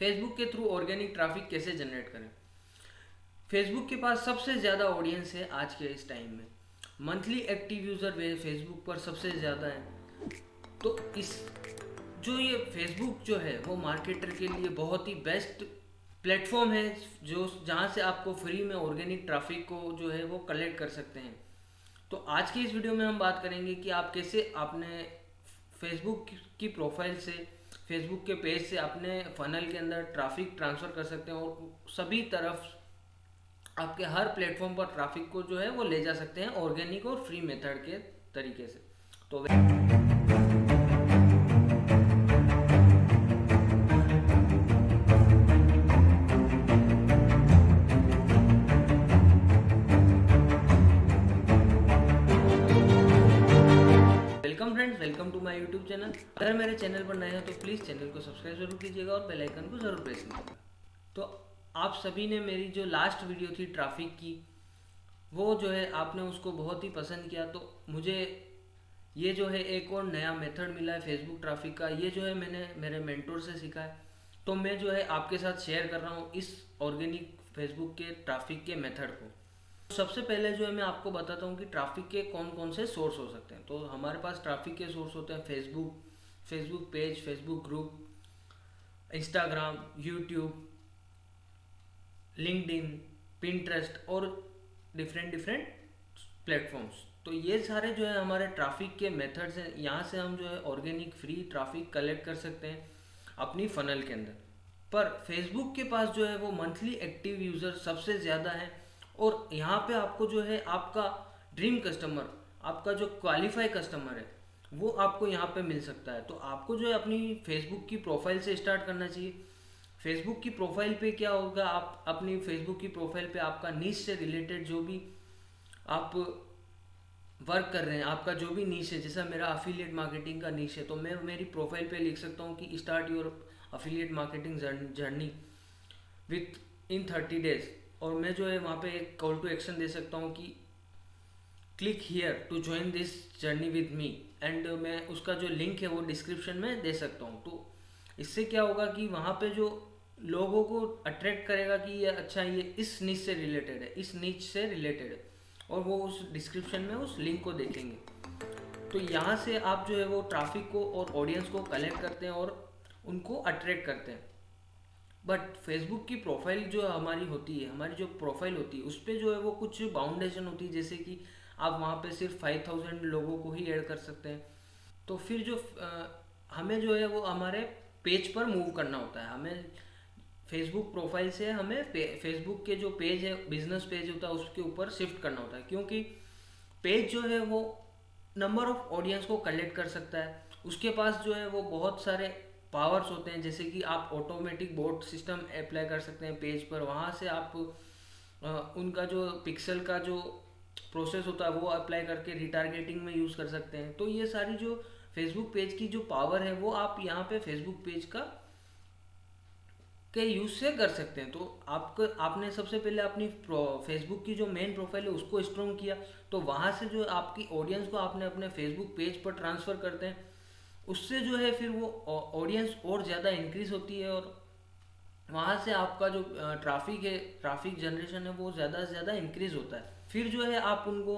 Facebook के through organic traffic कैसे generate करें। फेसबुक के पास सबसे ज़्यादा ऑडियंस है आज के इस टाइम में। मंथली एक्टिव यूज़र फेसबुक पर सबसे ज़्यादा है। तो इस जो ये फेसबुक जो है वो मार्केटर के लिए बहुत ही बेस्ट प्लेटफॉर्म है, जो जहाँ से आपको फ्री में ऑर्गेनिक ट्रैफिक को जो है वो कलेक्ट कर सकते हैं। तो आज की इस वीडियो में हम बात करेंगे कि आप कैसे आपने फेसबुक की प्रोफाइल से, फेसबुक के पेज से अपने फनल के अंदर ट्रैफिक ट्रांसफ़र कर सकते हैं और सभी तरफ आपके हर प्लेटफॉर्म पर ट्रैफिक को जो है वो ले जा सकते हैं ऑर्गेनिक और फ्री मेथड के तरीके से। तो welcome friends, welcome to my YouTube channel. अगर मेरे चैनल पर नए हो तो प्लीज़ चैनल को सब्सक्राइब जरूर कीजिएगा और बेल आइकन को ज़रूर प्रेस कीजिएगा। तो आप सभी ने मेरी जो लास्ट वीडियो थी ट्रैफिक की, वो जो है आपने उसको बहुत ही पसंद किया। तो मुझे ये जो है एक और नया मेथड मिला है फेसबुक ट्रैफिक का। ये जो है मैंने मेरे मेंटोर से सीखा है, तो मैं जो है आपके साथ शेयर कर रहा हूँ इस ऑर्गेनिक फेसबुक के ट्रैफिक के मेथड को। सबसे पहले जो है मैं आपको बताता हूँ कि ट्रैफिक के कौन कौन से सोर्स हो सकते हैं। तो हमारे पास ट्रैफिक के सोर्स होते हैं Facebook page, Facebook group, Instagram, YouTube, LinkedIn, Pinterest और डिफरेंट प्लेटफॉर्म्स। तो ये सारे जो है हमारे ट्रैफिक के मेथड्स हैं। यहाँ से हम जो है ऑर्गेनिक फ्री ट्रैफिक कलेक्ट कर सकते हैं अपनी फनल के अंदर। पर फेसबुक के पास जो है वो मंथली एक्टिव यूज़र सबसे ज़्यादा है और यहाँ पे आपको जो है आपका ड्रीम कस्टमर, आपका जो क्वालिफाई कस्टमर है, वो आपको यहाँ पे मिल सकता है। तो आपको जो है अपनी फेसबुक की प्रोफाइल से स्टार्ट करना चाहिए। फेसबुक की प्रोफाइल पे क्या होगा, आप अपनी फेसबुक की प्रोफाइल पे आपका नीश से रिलेटेड जो भी आप वर्क कर रहे हैं, आपका जो भी नीश है, जैसा मेरा अफिलिएट मार्केटिंग का नीश है, तो मैं मेरी प्रोफाइल पे लिख सकता हूँ कि start your affiliate marketing journey with in 30 days. और मैं जो है वहाँ पे एक कॉल टू एक्शन दे सकता हूँ कि click here to join this journey with me, and मैं उसका जो लिंक है वो डिस्क्रिप्शन में दे सकता हूँ। तो इससे क्या होगा कि वहाँ पे जो लोगों को अट्रैक्ट करेगा कि ये अच्छा, ये इस नीच से रिलेटेड है, इस नीच से रिलेटेड है, और वो उस डिस्क्रिप्शन में उस लिंक को देखेंगे। तो यहाँ से आप जो है वो ट्रैफिक को और ऑडियंस को कलेक्ट करते हैं और उनको अट्रैक्ट करते हैं। बट फेसबुक की प्रोफाइल जो हमारी होती है, हमारी जो प्रोफाइल होती है, उस पर जो है वो कुछ बाउंडेशन होती है, जैसे कि आप वहाँ पे सिर्फ 5000 लोगों को ही ऐड कर सकते हैं। तो फिर जो हमें जो है वो हमारे पेज पर मूव करना होता है। हमें फेसबुक प्रोफाइल से हमें फेसबुक के जो पेज है, बिजनेस पेज होता है, उसके ऊपर शिफ्ट करना होता है, क्योंकि पेज जो है वो नंबर ऑफ ऑडियंस को कलेक्ट कर सकता है। उसके पास जो है वो बहुत सारे पावर्स होते हैं, जैसे कि आप ऑटोमेटिक बोट सिस्टम अप्लाई कर सकते हैं पेज पर। वहाँ से आप उनका जो पिक्सल का जो प्रोसेस होता है वो अप्लाई करके रिटारगेटिंग में यूज़ कर सकते हैं। तो ये सारी जो फेसबुक पेज की जो पावर है वो आप यहाँ पे फेसबुक पेज का के यूज़ से कर सकते हैं। तो आपने सबसे पहले अपनी फेसबुक की जो मेन प्रोफाइल है उसको स्ट्रॉन्ग किया, तो वहाँ से जो आपकी ऑडियंस को आपने अपने फेसबुक पेज पर ट्रांसफ़र करते हैं। उससे जो है फिर वो ऑडियंस और ज़्यादा इंक्रीज़ होती है और वहाँ से आपका जो ट्रैफिक है, ट्रैफिक जनरेशन है, वो ज़्यादा से ज़्यादा इंक्रीज़ होता है। फिर जो है आप उनको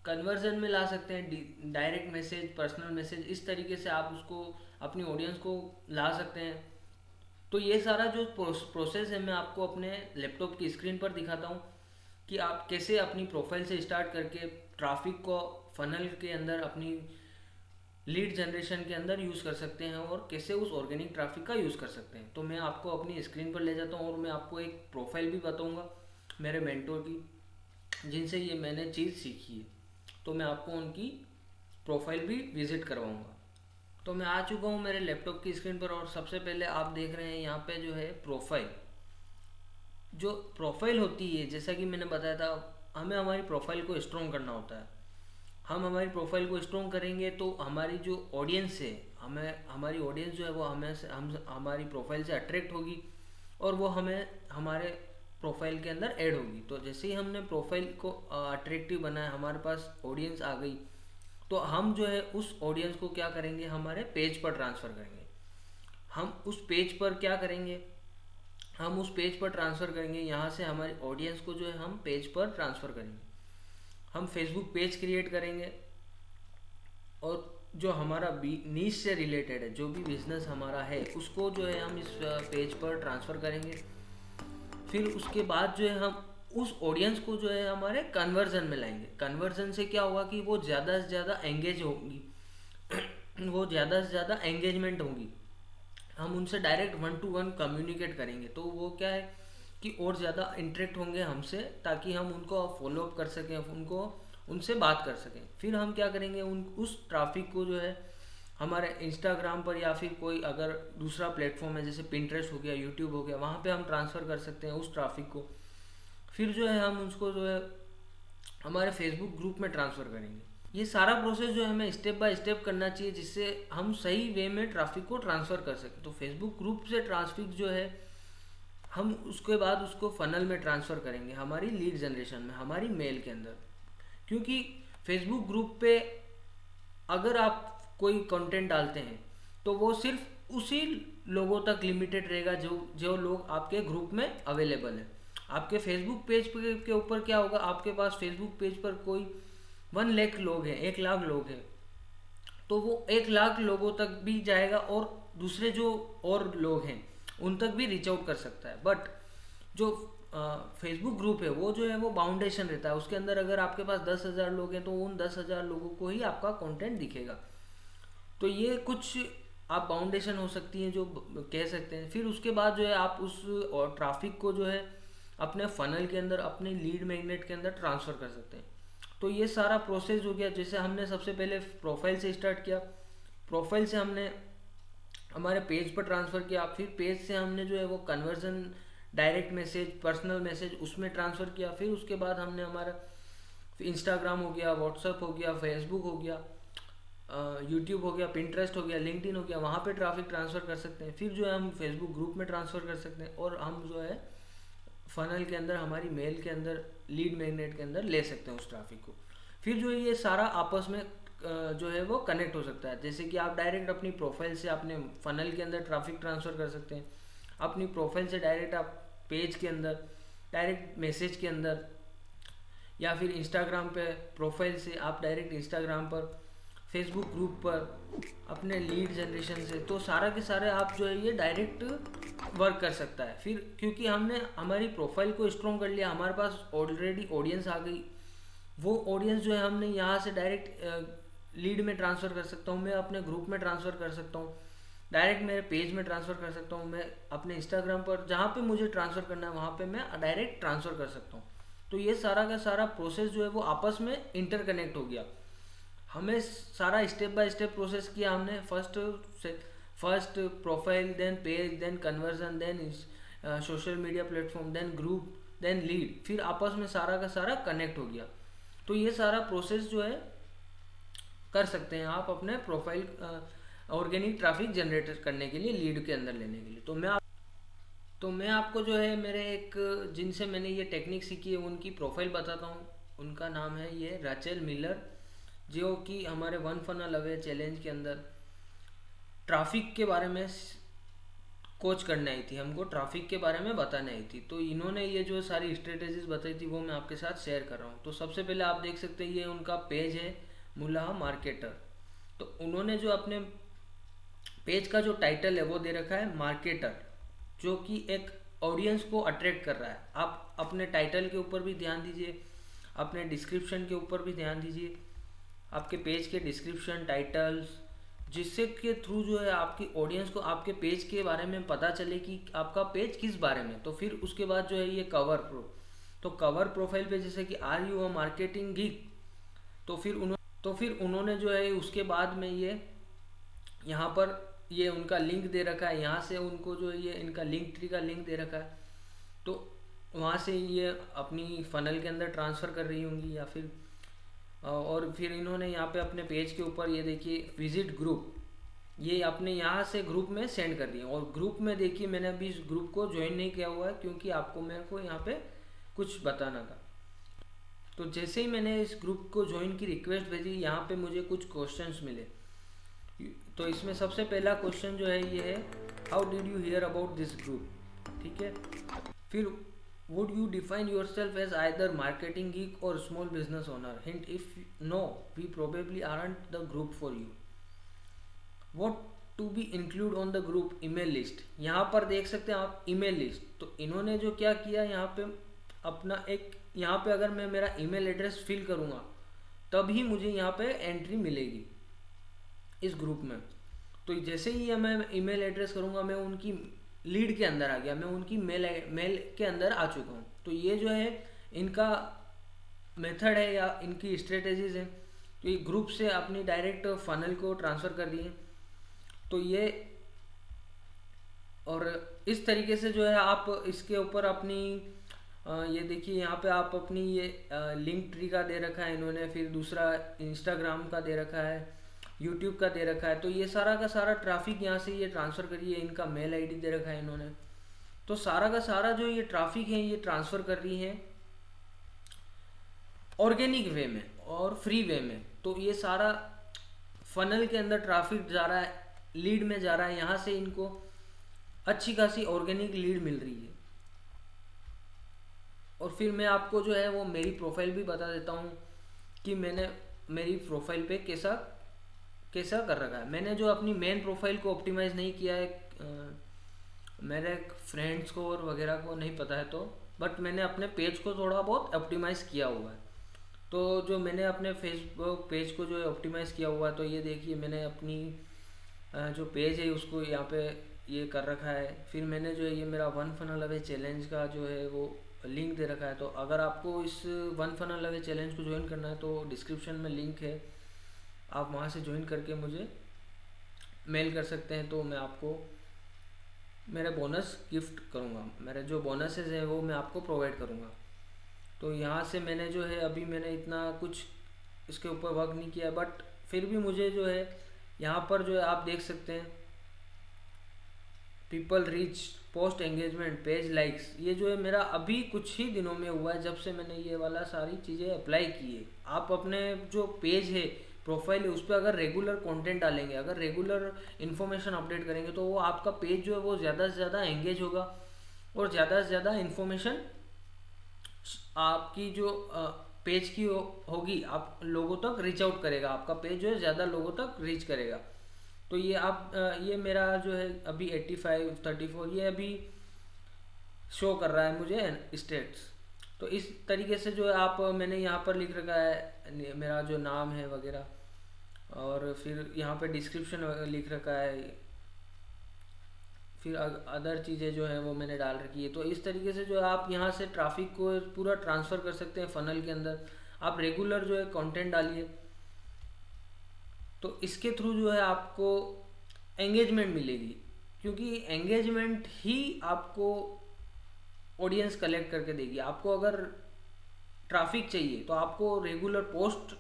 कन्वर्जन में ला सकते हैं, डायरेक्ट मैसेज, पर्सनल मैसेज, इस तरीके से आप उसको अपनी ऑडियंस को ला सकते हैं। तो ये सारा जो प्रोसेस है मैं आपको अपने लैपटॉप की स्क्रीन पर दिखाता हूँ कि आप कैसे अपनी प्रोफाइल से स्टार्ट करके ट्रैफिक को फनल के अंदर, अपनी लीड जनरेशन के अंदर यूज़ कर सकते हैं और कैसे उस ऑर्गेनिक ट्रैफिक का यूज़ कर सकते हैं। तो मैं आपको अपनी स्क्रीन पर ले जाता हूँ और मैं आपको एक प्रोफाइल भी बताऊँगा मेरे मेंटोर की, जिनसे ये मैंने चीज़ सीखी है। तो मैं आपको उनकी प्रोफाइल भी विज़िट करवाऊँगा। तो मैं आ चुका हूँ मेरे लैपटॉप की स्क्रीन पर और सबसे पहले आप देख रहे हैं यहाँ पे जो है प्रोफाइल। जो प्रोफाइल होती है, जैसा कि मैंने बताया था, हमें हमारी प्रोफाइल को स्ट्रॉन्ग करना होता है। हम हमारी प्रोफाइल को स्ट्रॉन्ग करेंगे तो हमारी जो ऑडियंस है, हमारी ऑडियंस जो है वो हम हमारी प्रोफाइल से अट्रैक्ट होगी और वो हमें हमारे प्रोफाइल के अंदर ऐड होगी। तो जैसे ही हमने प्रोफाइल को अट्रैक्टिव बनाया, हमारे पास ऑडियंस आ गई, तो हम जो है उस ऑडियंस को क्या करेंगे, हमारे पेज पर ट्रांसफ़र करेंगे। हम उस पेज पर क्या करेंगे, हम उस पेज पर ट्रांसफ़र करेंगे, यहाँ से हमारी ऑडियंस को जो है हम पेज पर ट्रांसफ़र करेंगे। हम फेसबुक पेज क्रिएट करेंगे और जो हमारा नीश से रिलेटेड है, जो भी बिजनेस हमारा है, उसको जो है हम इस पेज पर ट्रांसफ़र करेंगे। फिर उसके बाद जो है हम उस ऑडियंस को जो है हमारे कन्वर्जन में लाएंगे। कन्वर्जन से क्या होगा कि वो ज़्यादा से ज़्यादा एंगेज होंगी वो ज़्यादा से ज़्यादा एंगेजमेंट होंगी। हम उनसे डायरेक्ट 1 to 1 कम्युनिकेट करेंगे, तो वो क्या है कि और ज़्यादा इंटरेक्ट होंगे हमसे, ताकि हम उनको फॉलो अप कर सकें, उनको उनसे बात कर सकें। फिर हम क्या करेंगे, उस ट्रैफिक को जो है हमारे इंस्टाग्राम पर या फिर कोई अगर दूसरा प्लेटफॉर्म है जैसे पिंटरेस्ट हो गया, यूट्यूब हो गया, वहाँ पे हम ट्रांसफ़र कर सकते हैं उस ट्रैफिक को। फिर जो है हम उसको जो है हमारे फेसबुक ग्रुप में ट्रांसफ़र करेंगे। ये सारा प्रोसेस जो है हमें स्टेप बाय स्टेप करना चाहिए, जिससे हम सही वे में ट्रैफिक को ट्रांसफ़र कर सकें। तो फेसबुक ग्रुप से ट्रैफिक जो है हम उसके बाद उसको फनल में ट्रांसफ़र करेंगे, हमारी लीड जनरेशन में, हमारी मेल के अंदर। क्योंकि फेसबुक ग्रुप पे अगर आप कोई कंटेंट डालते हैं तो वो सिर्फ उसी लोगों तक लिमिटेड रहेगा जो जो लोग आपके ग्रुप में अवेलेबल है। आपके फेसबुक पेज के ऊपर क्या होगा, आपके पास फेसबुक पेज पर कोई 1 लाख लोग हैं, 1 लाख लोग हैं, तो वो 1 लाख लोगों तक भी जाएगा और दूसरे जो और लोग हैं उन तक भी रीच आउट कर सकता है। बट जो फेसबुक ग्रुप है वो जो है वो बाउंडेशन रहता है, उसके अंदर अगर आपके पास 10,000 लोग हैं तो उन 10,000 लोगों को ही आपका कंटेंट दिखेगा। तो ये कुछ आप बाउंडेशन हो सकती है जो कह सकते हैं। फिर उसके बाद जो है आप उस और ट्रैफिक को जो है अपने फनल के अंदर, अपने लीड मैग्नेट के अंदर ट्रांसफ़र कर सकते हैं। तो ये सारा प्रोसेस हो गया। जैसे हमने सबसे पहले प्रोफाइल से स्टार्ट किया, प्रोफाइल से हमने हमारे पेज पर ट्रांसफ़र किया, फिर पेज से हमने जो है वो conversion, direct message, personal message उसमें ट्रांसफ़र किया। फिर उसके बाद हमने हमारा इंस्टाग्राम हो गया, व्हाट्सअप हो गया, फेसबुक हो गया, यूट्यूब हो गया, पिंटरेस्ट हो गया, लिंक्डइन हो गया, वहाँ पे ट्रैफिक ट्रांसफ़र कर सकते हैं। फिर जो है हम फेसबुक ग्रुप में ट्रांसफ़र कर सकते हैं और हम जो है फनल के अंदर, हमारी मेल के अंदर, लीड मैग्नेट के अंदर ले सकते हैं उस ट्रैफिक को। फिर जो है ये सारा आपस में जो है वो कनेक्ट हो सकता है। जैसे कि आप डायरेक्ट अपनी प्रोफाइल से अपने फनल के अंदर ट्रैफिक ट्रांसफ़र कर सकते हैं, अपनी प्रोफाइल से डायरेक्ट आप पेज के अंदर, डायरेक्ट मैसेज के अंदर, या फिर इंस्टाग्राम पे प्रोफाइल से आप डायरेक्ट इंस्टाग्राम पर, फेसबुक ग्रुप पर अपने लीड जनरेशन से। तो सारा के सारे आप जो है ये डायरेक्ट वर्क कर सकता है। फिर क्योंकि हमने हमारी प्रोफाइल को स्ट्रॉन्ग कर लिया, हमारे पास ऑलरेडी ऑडियंस आ गई, वो ऑडियंस जो है हमने यहाँ से डायरेक्ट लीड में ट्रांसफ़र कर सकता हूँ, मैं अपने ग्रुप में ट्रांसफ़र कर सकता हूँ, डायरेक्ट मेरे पेज में ट्रांसफ़र कर सकता हूँ, मैं अपने इंस्टाग्राम पर जहाँ पे मुझे ट्रांसफ़र करना है वहाँ पे मैं डायरेक्ट ट्रांसफ़र कर सकता हूँ। तो ये सारा का सारा प्रोसेस जो है वो आपस में इंटरकनेक्ट हो गया। हमें सारा स्टेप बाय स्टेप प्रोसेस किया हमने। First profile, then page, then conversion, then social media platform, then group, then lead, फिर आपस में सारा का सारा कनेक्ट हो गया। तो ये सारा प्रोसेस जो है कर सकते हैं आप अपने प्रोफाइल ऑर्गेनिक ट्रैफिक जनरेट करने के लिए, लीड के अंदर लेने के लिए। तो मैं आपको जो है मेरे एक, जिनसे मैंने ये टेक्निक सीखी है उनकी प्रोफाइल बताता हूँ। उनका नाम है ये राचेल मिलर, जो कि हमारे वन फनल अवे चैलेंज के अंदर ट्रैफिक के बारे में कोच करने आई थी, हमको ट्रैफिक के बारे में बताने आई थी। तो इन्होंने ये जो सारी स्ट्रेटेजीज बताई थी वो मैं आपके साथ शेयर कर रहा हूँ। तो सबसे पहले आप देख सकते हैं ये उनका पेज है, मुल्लाह मार्केटर। तो उन्होंने जो अपने पेज का जो टाइटल है वो दे रखा है मार्केटर, जो कि एक ऑडियंस को अट्रैक्ट कर रहा है। आप अपने टाइटल के ऊपर भी ध्यान दीजिए, अपने डिस्क्रिप्शन के ऊपर भी ध्यान दीजिए, आपके पेज के डिस्क्रिप्शन, टाइटल्स, जिससे के थ्रू जो है आपकी ऑडियंस को आपके पेज के बारे में पता चले कि आपका पेज किस बारे में। तो फिर उसके बाद जो है ये तो कवर प्रोफाइल पे जैसे कि are you a marketing geek, तो फिर उन्होंने जो है उसके बाद में ये यहाँ पर ये उनका लिंक दे रखा है, यहाँ से उनको जो ये इनका लिंक ट्री का लिंक दे रखा है। तो वहाँ से ये अपनी फनल के अंदर ट्रांसफ़र कर रही होंगी, या फिर और फिर इन्होंने यहाँ पे अपने पेज के ऊपर ये देखिए विजिट ग्रुप, ये अपने यहाँ से ग्रुप में सेंड कर दिए। और ग्रुप में देखिए मैंने अभी इस ग्रुप को ज्वाइन नहीं किया हुआ है क्योंकि आपको मेरे को यहाँ पे कुछ बताना था। तो जैसे ही मैंने इस ग्रुप को ज्वाइन की रिक्वेस्ट भेजी, यहाँ पे मुझे कुछ क्वेश्चंस मिले। तो इसमें सबसे पहला क्वेश्चन जो है ये है, how did you hear about this group, ठीक है। फिर would you define yourself as either marketing geek or small business owner, hint if no we probably aren't the group for you. Want to be include on the group, email list. यहाँ पर देख सकते हैं आप email list, तो इन्होंने जो क्या किया यहाँ पे अपना एक, यहाँ पे अगर मैं मेरा ईमेल एड्रेस फिल करूँगा तभी मुझे यहाँ पे एंट्री मिलेगी इस ग्रुप में। तो जैसे ही मैं ईमेल एड्रेस करूँगा मैं उनकी लीड के अंदर आ गया, मैं उनकी मेल के अंदर आ चुका हूँ। तो ये जो है इनका मेथड है या इनकी स्ट्रेटेजीज है। तो ये ग्रुप से अपनी डायरेक्ट फनल को ट्रांसफ़र कर दिए। तो ये, और इस तरीके से जो है आप इसके ऊपर अपनी ये देखिए यहाँ पे आप अपनी ये लिंक ट्री का दे रखा है इन्होंने, फिर दूसरा इंस्टाग्राम का दे रखा है, यूट्यूब का दे रखा है। तो ये सारा का सारा ट्रैफिक यहाँ से ये ट्रांसफ़र करिए, इनका मेल आईडी दे रखा है इन्होंने। तो सारा का सारा जो ये ट्रैफिक है ये ट्रांसफ़र कर रही है ऑर्गेनिक वे में और फ्री वे में। तो ये सारा फनल के अंदर ट्रैफिक जा रहा है, लीड में जा रहा है, यहाँ से इनको अच्छी खासी ऑर्गेनिक लीड मिल रही है। और फिर मैं आपको जो है वो मेरी प्रोफाइल भी बता देता हूँ कि मैंने मेरी प्रोफाइल पे कैसा कैसा कर रखा है। मैंने जो अपनी मेन प्रोफाइल को ऑप्टिमाइज़ नहीं किया है, मेरे फ्रेंड्स को और वगैरह को नहीं पता है, तो बट मैंने अपने पेज को थोड़ा बहुत ऑप्टिमाइज़ किया हुआ है। तो जो मैंने अपने फेसबुक पेज को जो है ऑप्टिमाइज़ किया हुआ है, तो ये देखिए मैंने अपनी जो पेज है उसको यहाँ पे ये कर रखा है। फिर मैंने जो है ये मेरा वन फनल अवे चैलेंज का जो है वो लिंक दे रखा है। तो अगर आपको इस वन फनल अवे चैलेंज को ज्वाइन करना है तो डिस्क्रिप्शन में लिंक है, आप वहाँ से ज्वाइन करके मुझे मेल कर सकते हैं। तो मैं आपको मेरे बोनस गिफ्ट करूँगा, मेरे जो बोनसेस हैं वो मैं आपको प्रोवाइड करूँगा। तो यहाँ से मैंने जो है अभी मैंने इतना कुछ इसके ऊपर वर्क नहीं किया, बट फिर भी मुझे जो है यहाँ पर जो है आप देख सकते हैं people reach, post engagement, page likes, ये जो है मेरा अभी कुछ ही दिनों में हुआ है जब से मैंने ये वाला सारी चीज़ें अप्लाई की है। आप अपने जो पेज है, प्रोफाइल है, उस पर अगर रेगुलर कंटेंट डालेंगे, अगर रेगुलर इन्फॉर्मेशन अपडेट करेंगे तो वो आपका पेज जो है वो ज़्यादा से ज़्यादा एंगेज होगा और ज़्यादा से ज़्यादा इन्फॉर्मेशन आपकी जो पेज की होगी आप लोगों तक रीच आउट करेगा, आपका पेज जो है ज़्यादा लोगों तक रीच करेगा। तो ये आप ये मेरा जो है अभी 85 34 ये अभी शो कर रहा है मुझे स्टेट्स। तो इस तरीके से जो है आप, मैंने यहाँ पर लिख रखा है मेरा जो नाम है वगैरह, और फिर यहाँ पे डिस्क्रिप्शन लिख रखा है, फिर अदर चीज़ें जो हैं वो मैंने डाल रखी है। तो इस तरीके से जो है आप यहाँ से ट्रैफिक को पूरा ट्रांसफ़र कर सकते हैं फनल के अंदर। आप रेगुलर जो है कंटेंट डालिए, तो इसके थ्रू जो है आपको एंगेजमेंट मिलेगी, क्योंकि एंगेजमेंट ही आपको ऑडियंस कलेक्ट करके देगी। आपको अगर ट्रैफिक चाहिए तो आपको रेगुलर पोस्ट,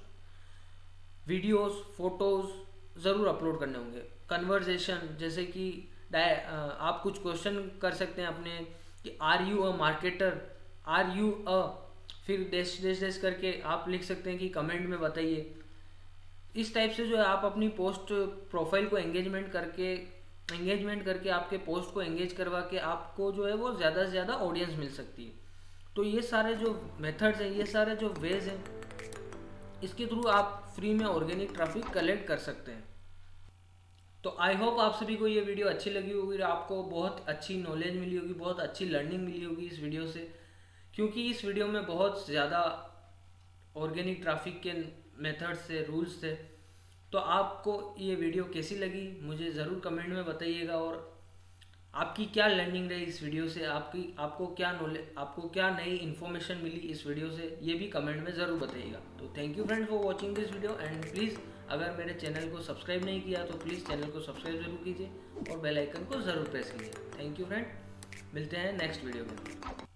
वीडियोस, फोटोज़ ज़रूर अपलोड करने होंगे। कन्वर्जेशन, जैसे कि आप कुछ क्वेश्चन कर सकते हैं अपने कि are you a marketer, are you a, फिर डैश डैश डैश करके आप लिख सकते हैं कि कमेंट में बताइए। इस टाइप से जो है आप अपनी पोस्ट प्रोफाइल को एंगेजमेंट करके आपके पोस्ट को एंगेज करवा के आपको जो है वो ज़्यादा से ज़्यादा ऑडियंस मिल सकती है। तो ये सारे जो मेथड्स हैं, ये सारे जो वेज हैं, इसके थ्रू आप फ्री में ऑर्गेनिक ट्रैफिक कलेक्ट कर सकते हैं। तो आई होप आप सभी को ये वीडियो अच्छी लगी होगी और आपको बहुत अच्छी नॉलेज मिली होगी, बहुत अच्छी लर्निंग मिली होगी इस वीडियो से, क्योंकि इस वीडियो में बहुत ज़्यादा ऑर्गेनिक ट्रैफिक के मेथड्स थे, रूल्स थे। तो आपको ये वीडियो कैसी लगी मुझे ज़रूर कमेंट में बताइएगा, और आपकी क्या लर्निंग रही इस वीडियो से, आपको क्या नॉलेज, आपको क्या नई इन्फॉर्मेशन मिली इस वीडियो से, ये भी कमेंट में ज़रूर बताइएगा। तो thank you friends for watching this video, and please अगर मेरे चैनल को सब्सक्राइब नहीं किया तो प्लीज़ चैनल को सब्सक्राइब जरूर कीजिए और बेल आइकन को ज़रूर प्रेस कीजिए। थैंक यू फ्रेंड, मिलते हैं नेक्स्ट वीडियो में।